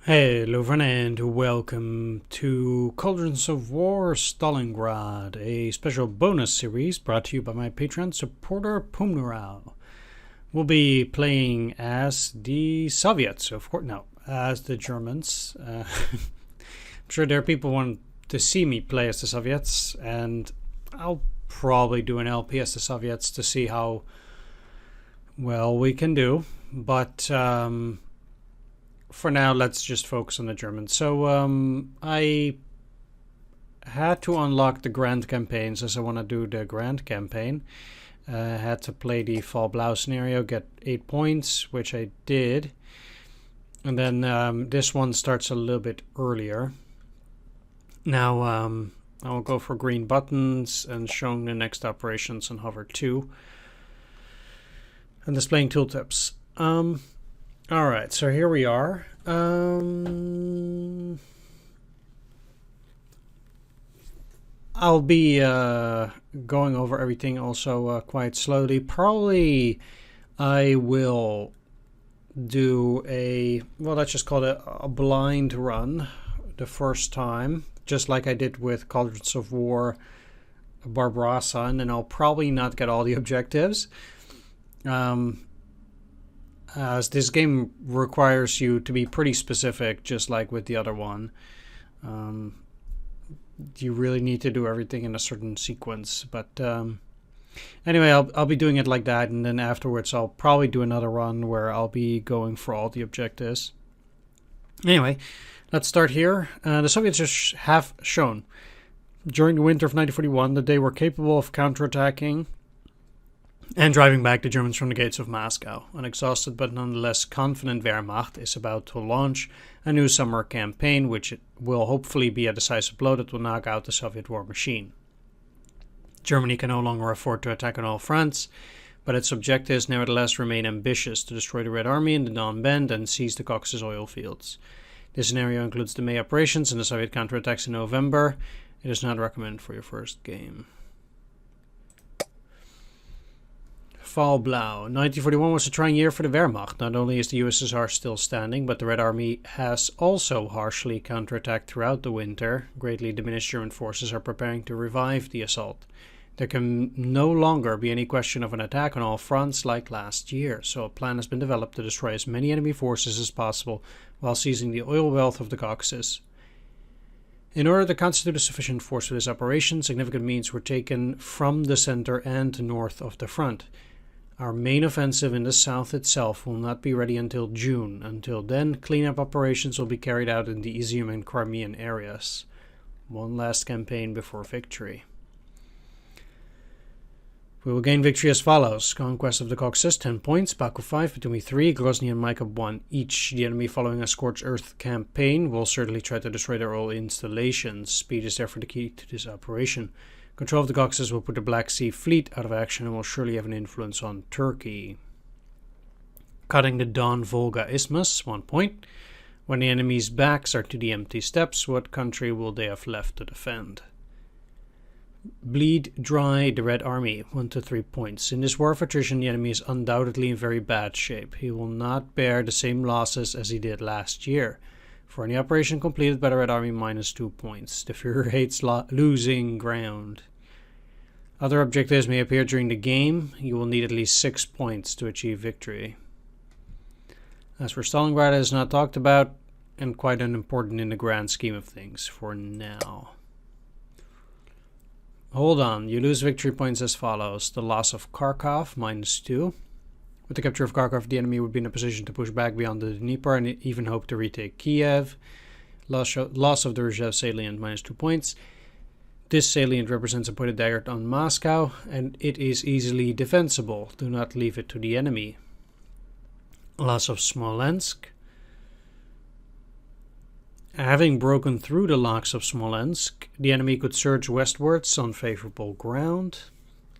Hello everyone and welcome to Cauldrons of War Stalingrad, a special bonus series brought to you by my Patreon supporter Pumnerau. We'll be playing as the Soviets, of course, no, as the Germans. I'm sure there are people who want to see me play as the Soviets, and I'll probably do an LP as the Soviets to see how well we can do, but for now, let's just focus on the Germans. So I had to unlock the Grand campaigns as I want to do the Grand campaign. I had to play the Blau scenario, get 8 points, which I did. And then this one starts a little bit earlier. Now I'll go for green buttons and showing the next operations on hover 2. And displaying tooltips. Alright, so here we are. I'll be going over everything also quite slowly. Probably I will do let's just call it a blind run the first time, just like I did with Cauldrons of War Barbarossa, and then I'll probably not get all the objectives. As this game requires you to be pretty specific, just like with the other one. You really need to do everything in a certain sequence. But anyway, I'll be doing it like that, and then afterwards I'll probably do another run where I'll be going for all the objectives. Anyway, let's start here. The Soviets have shown during the winter of 1941 that they were capable of counterattacking and driving back the Germans from the gates of Moscow. An exhausted but nonetheless confident Wehrmacht is about to launch a new summer campaign, which will hopefully be a decisive blow that will knock out the Soviet war machine. Germany can no longer afford to attack on all fronts, but its objectives nevertheless remain ambitious: to destroy the Red Army in the Don Bend and seize the Caucasus oil fields. This scenario includes the May operations and the Soviet counterattacks in November. It is not recommended for your first game. Fall Blau. 1941 was a trying year for the Wehrmacht. Not only is the USSR still standing, but the Red Army has also harshly counterattacked throughout the winter. Greatly diminished German forces are preparing to revive the assault. There can no longer be any question of an attack on all fronts like last year, so a plan has been developed to destroy as many enemy forces as possible while seizing the oil wealth of the Caucasus. In order to constitute a sufficient force for this operation, significant means were taken from the center and north of the front. Our main offensive in the south itself will not be ready until June. Until then, cleanup operations will be carried out in the Izium and Crimean areas. One last campaign before victory. We will gain victory as follows. Conquest of the Caucasus, 10 points. Baku 5, Batumi 3, Grozny and Maikop 1 each. The enemy, following a Scorched Earth campaign, will certainly try to destroy their oil installations. Speed is therefore the key to this operation. Control of the Caucasus will put the Black Sea Fleet out of action and will surely have an influence on Turkey. Cutting the Don-Volga Isthmus, 1 point. When the enemy's backs are to the empty steppes, what country will they have left to defend? Bleed dry the Red Army, 1 to 3 points. In this war of attrition, the enemy is undoubtedly in very bad shape. He will not bear the same losses as he did last year. For any operation completed by the Red Army, minus 2 points. The Führer hates losing ground. Other objectives may appear during the game. You will need at least 6 points to achieve victory. As for Stalingrad, it is not talked about and quite unimportant in the grand scheme of things for now. Hold on, you lose victory points as follows. The loss of Kharkov, minus 2. With the capture of Kharkov, the enemy would be in a position to push back beyond the Dnieper and even hope to retake Kiev. Loss of the Rzhev salient, minus 2 points. This salient represents a pointed dagger on Moscow, and it is easily defensible. Do not leave it to the enemy. Loss of Smolensk. Having broken through the locks of Smolensk, the enemy could surge westwards on favorable ground.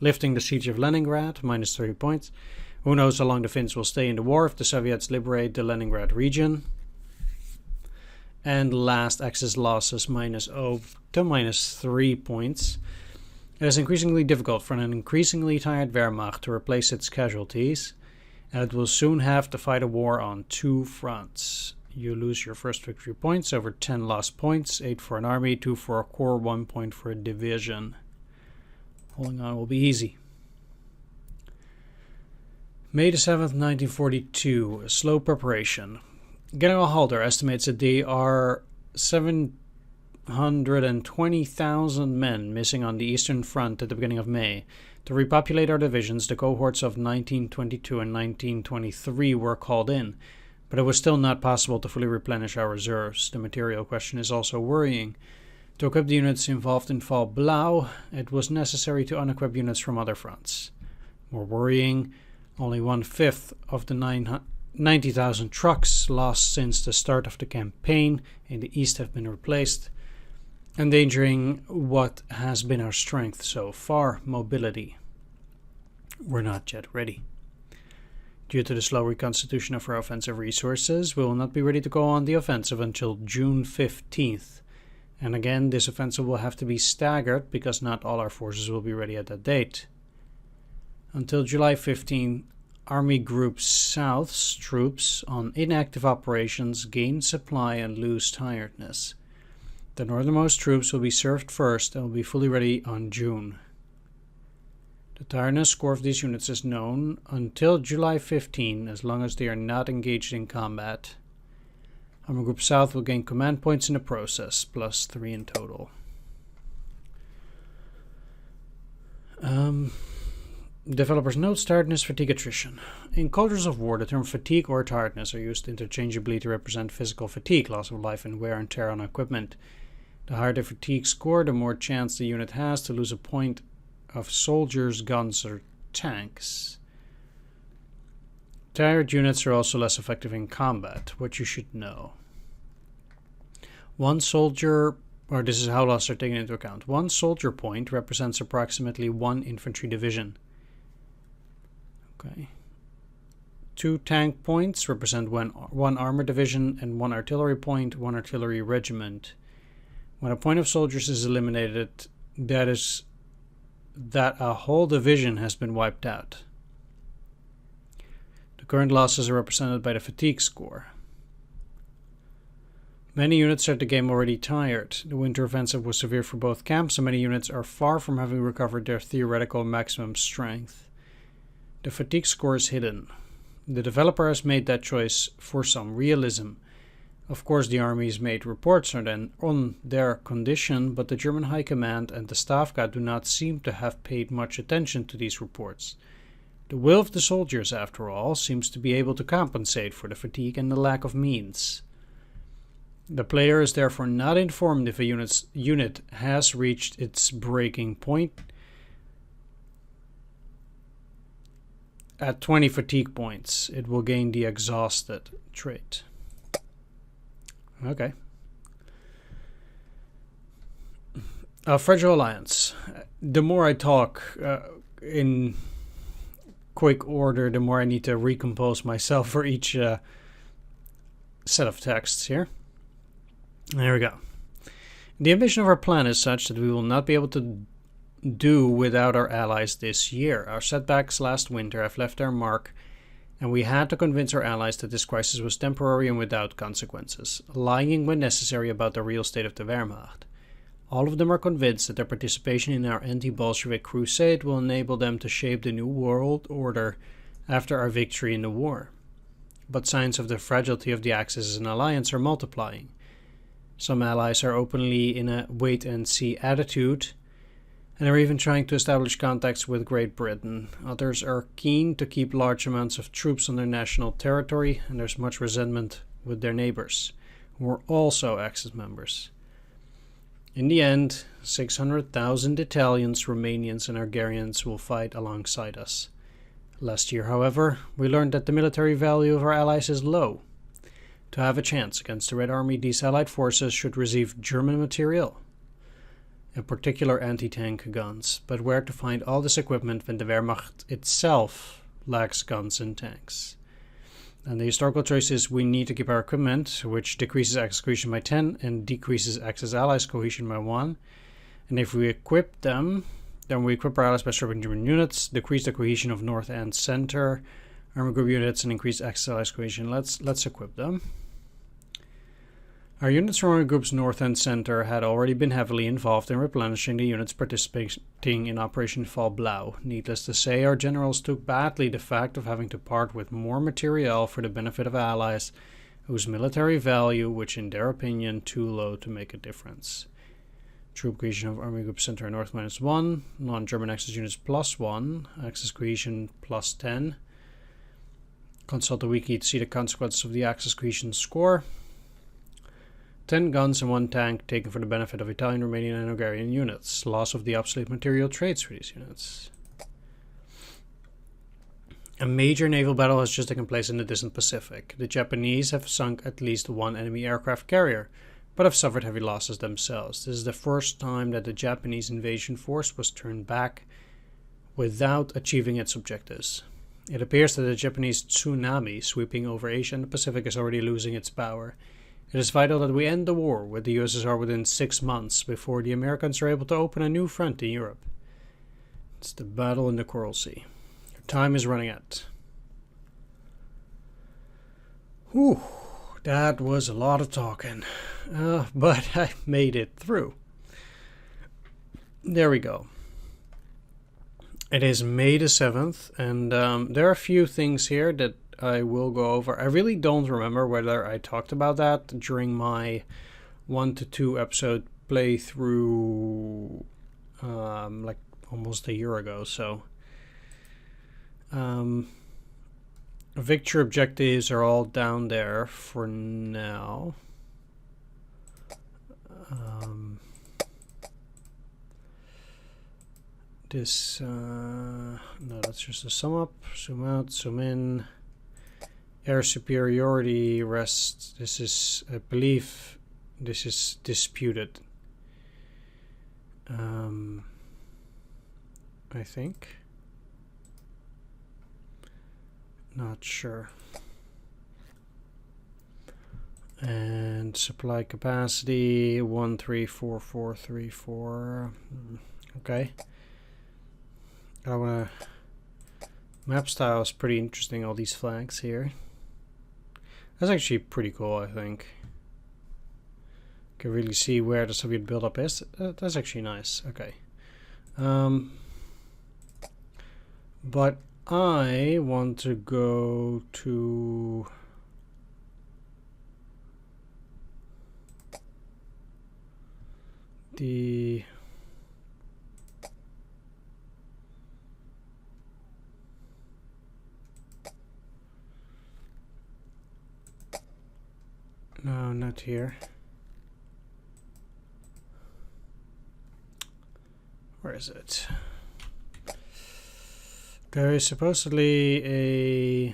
Lifting the siege of Leningrad, minus 30 points. Who knows how long the Finns will stay in the war if the Soviets liberate the Leningrad region. And last, Axis losses, minus 0 to minus 3 points. It is increasingly difficult for an increasingly tired Wehrmacht to replace its casualties, and it will soon have to fight a war on 2 fronts. You lose your first victory points over 10 lost points, 8 for an army, 2 for a corps, 1 point for a division. Holding on will be easy. May the 7th, 1942, slow preparation. General Halder estimates that there are 720,000 men missing on the Eastern Front at the beginning of May. To repopulate our divisions, the cohorts of 1922 and 1923 were called in, but it was still not possible to fully replenish our reserves. The material question is also worrying. To equip the units involved in Fall Blau, it was necessary to unequip units from other fronts. More worrying, only 1/5 of the 90,000 trucks lost since the start of the campaign in the east have been replaced, endangering what has been our strength so far, mobility. We're not yet ready. Due to the slow reconstitution of our offensive resources, we will not be ready to go on the offensive until June 15th. And again, this offensive will have to be staggered because not all our forces will be ready at that date. Until July 15th, Army Group South's troops on inactive operations gain supply and lose tiredness. The northernmost troops will be served first and will be fully ready on June. The tiredness score of these units is known until July 15, as long as they are not engaged in combat. Army Group South will gain command points in the process, plus 3 in total. Developers note tiredness, fatigue, attrition. In Cauldrons of War, the term fatigue or tiredness are used interchangeably to represent physical fatigue, loss of life, and wear and tear on equipment. The higher the fatigue score, the more chance the unit has to lose a point of soldiers, guns, or tanks. Tired units are also less effective in combat, what you should know. One soldier, or this is how losses are taken into account. One soldier point represents approximately 1 infantry division. Okay. 2 tank points represent one armor division, and 1 artillery point, 1 artillery regiment. When a point of soldiers is eliminated, that is that a whole division has been wiped out. The current losses are represented by the fatigue score. Many units start the game already tired. The winter offensive was severe for both camps, and many units are far from having recovered their theoretical maximum strength. The fatigue score is hidden. The developer has made that choice for some realism. Of course, the army's made reports on their condition, but the German High Command and the Stavka do not seem to have paid much attention to these reports. The will of the soldiers, after all, seems to be able to compensate for the fatigue and the lack of means. The player is therefore not informed if a unit has reached its breaking point at 20 fatigue points. It will gain the exhausted trait. Okay. A fragile alliance. The more I talk in quick order, the more I need to recompose myself for each set of texts here. There we go. The ambition of our plan is such that we will not be able to do without our allies this year. Our setbacks last winter have left their mark, and we had to convince our allies that this crisis was temporary and without consequences, lying when necessary about the real state of the Wehrmacht. All of them are convinced that their participation in our anti-Bolshevik crusade will enable them to shape the new world order after our victory in the war. But signs of the fragility of the Axis as an alliance are multiplying. Some allies are openly in a wait-and-see attitude, and are even trying to establish contacts with Great Britain. Others are keen to keep large amounts of troops on their national territory, and there's much resentment with their neighbors, who are also Axis members. In the end, 600,000 Italians, Romanians, and Hungarians will fight alongside us. Last year, however, we learned that the military value of our allies is low. To have a chance against the Red Army, these allied forces should receive German material, in particular anti-tank guns, but where to find all this equipment when the Wehrmacht itself lacks guns and tanks? And the historical choice is we need to keep our equipment, which decreases Axis cohesion by 10 and decreases Axis allies cohesion by 1. And if we equip them, then we equip our allies by stripping German units, decrease the cohesion of North and Center, Army Group units, and increase Axis allies cohesion. Let's equip them. Our units from Army Group's north and center had already been heavily involved in replenishing the units participating in Operation Fall Blau. Needless to say, our generals took badly the fact of having to part with more materiel for the benefit of allies whose military value, which in their opinion, too low to make a difference. Troop cohesion of Army Group Center North -1, non-German Axis units +1, Axis cohesion +10. Consult the wiki to see the consequences of the Axis cohesion score. 10 guns and 1 tank taken for the benefit of Italian, Romanian and Hungarian units. Loss of the obsolete material trades for these units. A major naval battle has just taken place in the distant Pacific. The Japanese have sunk at least 1 enemy aircraft carrier, but have suffered heavy losses themselves. This is the first time that the Japanese invasion force was turned back without achieving its objectives. It appears that the Japanese tsunami sweeping over Asia and the Pacific is already losing its power. It is vital that we end the war with the USSR within 6 months before the Americans are able to open a new front in Europe. It's the battle in the Coral Sea. Your time is running out. Whew, that was a lot of talking, but I made it through. There we go. It is May the 7th, and there are a few things here that I will go over. I really don't remember whether I talked about that during my 1 to 2 episode playthrough like almost a year ago. So victory objectives are all down there for now. No, that's just a sum up, zoom out, zoom in. Air superiority rests. This is, I believe, this is disputed. I think. Not sure. And supply capacity 134434. Okay. I wanna. Map style is pretty interesting. All these flags here. That's actually pretty cool, I think. You can really see where the Soviet buildup is. That's actually nice. Okay. But I want to go to... the... No, not here. Where is it? There is supposedly a...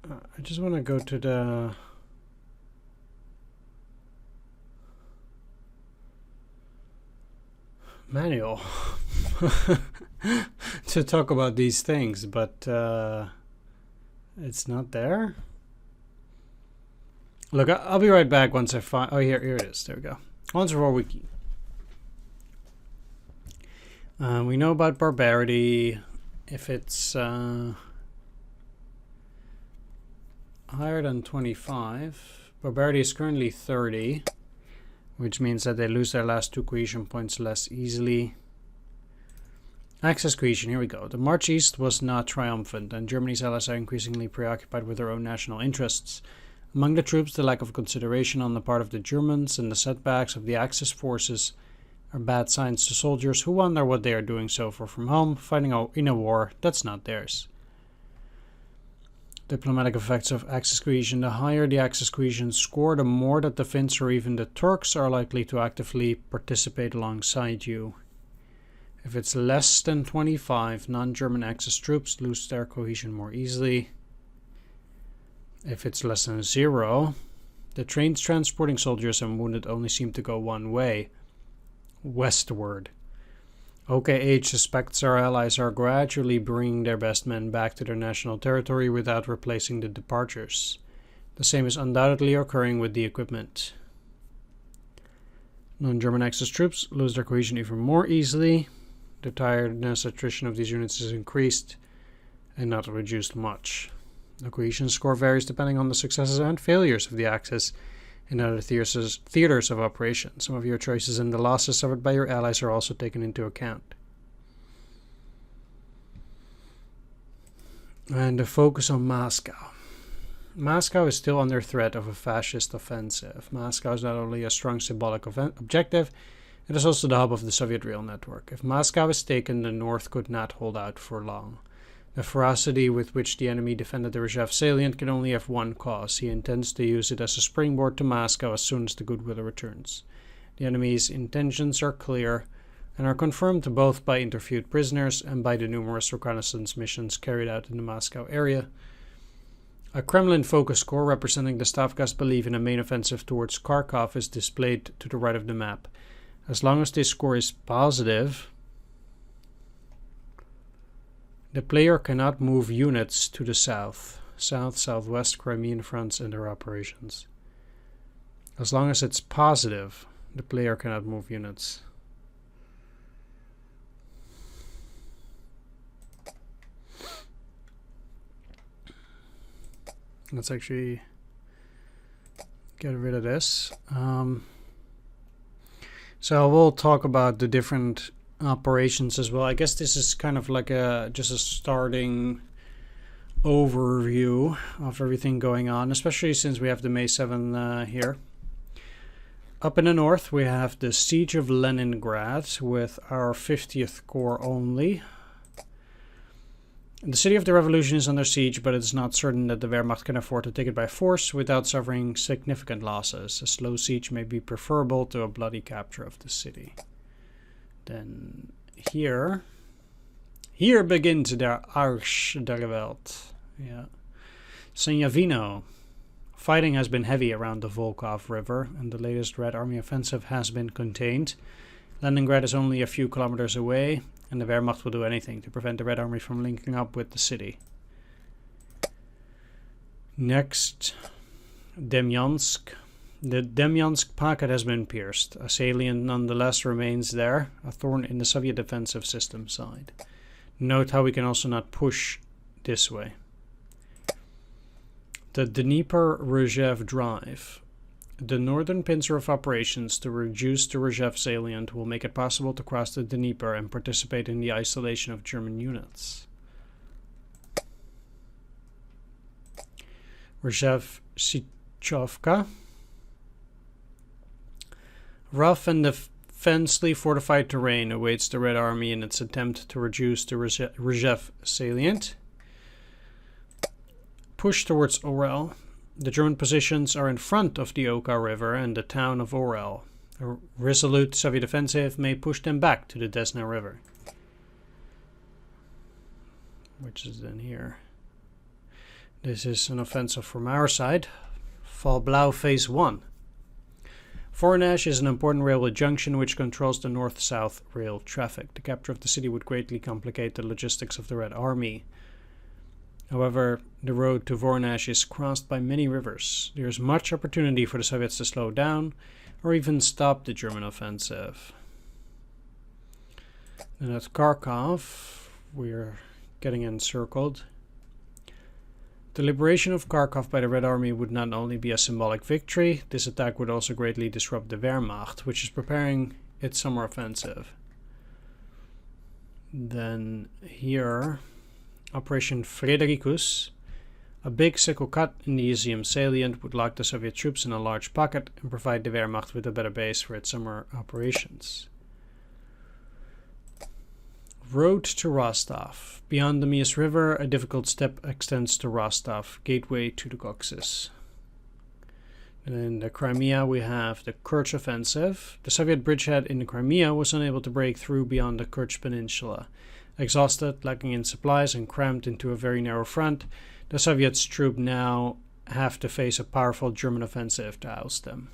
I just want to go to the... manual to talk about these things, but it's not there. Look, I'll be right back once I find... Oh, here it is. There we go. Cauldrons of War Wiki. We know about barbarity. If it's higher than 25, barbarity is currently 30. Which means that they lose their last 2 cohesion points less easily. Axis cohesion, here we go. The march east was not triumphant, and Germany's allies are increasingly preoccupied with their own national interests. Among the troops, the lack of consideration on the part of the Germans and the setbacks of the Axis forces are bad signs to soldiers who wonder what they are doing so far from home, fighting in a war that's not theirs. Diplomatic effects of Axis cohesion. The higher the Axis cohesion score, the more that the Finns or even the Turks are likely to actively participate alongside you. If it's less than 25, non-German Axis troops lose their cohesion more easily. If it's less than 0, the trains transporting soldiers and wounded only seem to go one way, westward. OKH suspects our allies are gradually bringing their best men back to their national territory without replacing the departures. The same is undoubtedly occurring with the equipment. Non-German Axis troops lose their cohesion even more easily. The tiredness attrition of these units is increased and not reduced much. The cohesion score varies depending on the successes and failures of the Axis in other theaters of operation. Some of your choices and the losses suffered by your allies are also taken into account. And the focus on Moscow. Moscow is still under threat of a fascist offensive. Moscow is not only a strong symbolic objective, it is also the hub of the Soviet rail network. If Moscow is taken, the North could not hold out for long. The ferocity with which the enemy defended the Rzhev salient can only have one cause. He intends to use it as a springboard to Moscow as soon as the goodwill returns. The enemy's intentions are clear and are confirmed both by interviewed prisoners and by the numerous reconnaissance missions carried out in the Moscow area. A Kremlin-focused corps representing the Stavka's belief in a main offensive towards Kharkov is displayed to the right of the map. As long as this score is positive, the player cannot move units to the south, southwest Crimean fronts and their operations. As long as it's positive, the player cannot move units. Let's actually get rid of this. So we'll talk about the different operations as well. I guess this is kind of like just a starting overview of everything going on, especially since we have the May 7 here. Up in the north we have the Siege of Leningrad with our 50th Corps only. The city of the revolution is under siege, but it is not certain that the Wehrmacht can afford to take it by force without suffering significant losses. A slow siege may be preferable to a bloody capture of the city. Then here begins der Arsch der Welt. Yeah. Senyavino. Fighting has been heavy around the Volkhov River, and the latest Red Army offensive has been contained. Leningrad is only a few kilometers away, and the Wehrmacht will do anything to prevent the Red Army from linking up with the city. Next, Demyansk. The Demyansk pocket has been pierced. A salient nonetheless remains there, a thorn in the Soviet defensive system side. Note how we can also not push this way. The Dnieper-Rzhev Drive. The northern pincer of operations to reduce the Rzhev salient will make it possible to cross the Dnieper and participate in the isolation of German units. Rzhev-Sichovka. Rough and defensively fortified terrain awaits the Red Army in its attempt to reduce the Rzhev salient. Push towards Orel. The German positions are in front of the Oka River and the town of Orel. A resolute Soviet offensive may push them back to the Desna River, which is then here. This is an offensive from our side. Fall Blau Phase 1. Voronezh is an important railway junction which controls the north-south rail traffic. The capture of the city would greatly complicate the logistics of the Red Army. However, the road to Voronezh is crossed by many rivers. There is much opportunity for the Soviets to slow down or even stop the German offensive. Then at Kharkov, we're getting encircled. The liberation of Kharkov by the Red Army would not only be a symbolic victory, this attack would also greatly disrupt the Wehrmacht, which is preparing its summer offensive. Then here, Operation Fredericus. A big sickle cut in the Izium salient would lock the Soviet troops in a large pocket and provide the Wehrmacht with a better base for its summer operations. Road to Rostov. Beyond the Mias River, a difficult step extends to Rostov, gateway to the Caucasus. And in the Crimea, we have the Kerch offensive. The Soviet bridgehead in the Crimea was unable to break through beyond the Kerch Peninsula. Exhausted, lacking in supplies, and cramped into a very narrow front, the Soviets' troops now have to face a powerful German offensive to oust them.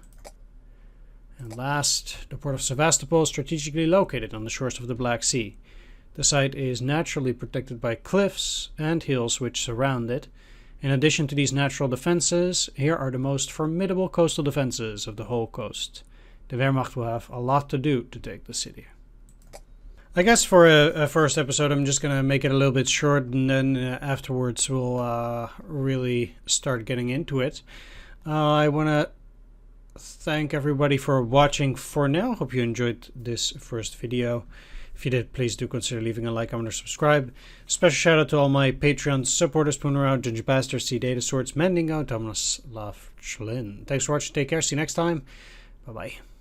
And last, the port of Sevastopol is strategically located on the shores of the Black Sea. The site is naturally protected by cliffs and hills which surround it. In addition to these natural defenses, here are the most formidable coastal defenses of the whole coast. The Wehrmacht will have a lot to do to take the city. I guess for a first episode, I'm just going to make it a little bit short, and then afterwards we'll really start getting into it. I want to thank everybody for watching for now. Hope you enjoyed this first video. If you did, please do consider leaving a like, comment, or subscribe. Special shout out to all my Patreon supporters: Poonerau, Ginger Bastard, C Data Swords, Mendingo, Thomas Love, Chlin. Thanks for watching. Take care. See you next time. Bye bye.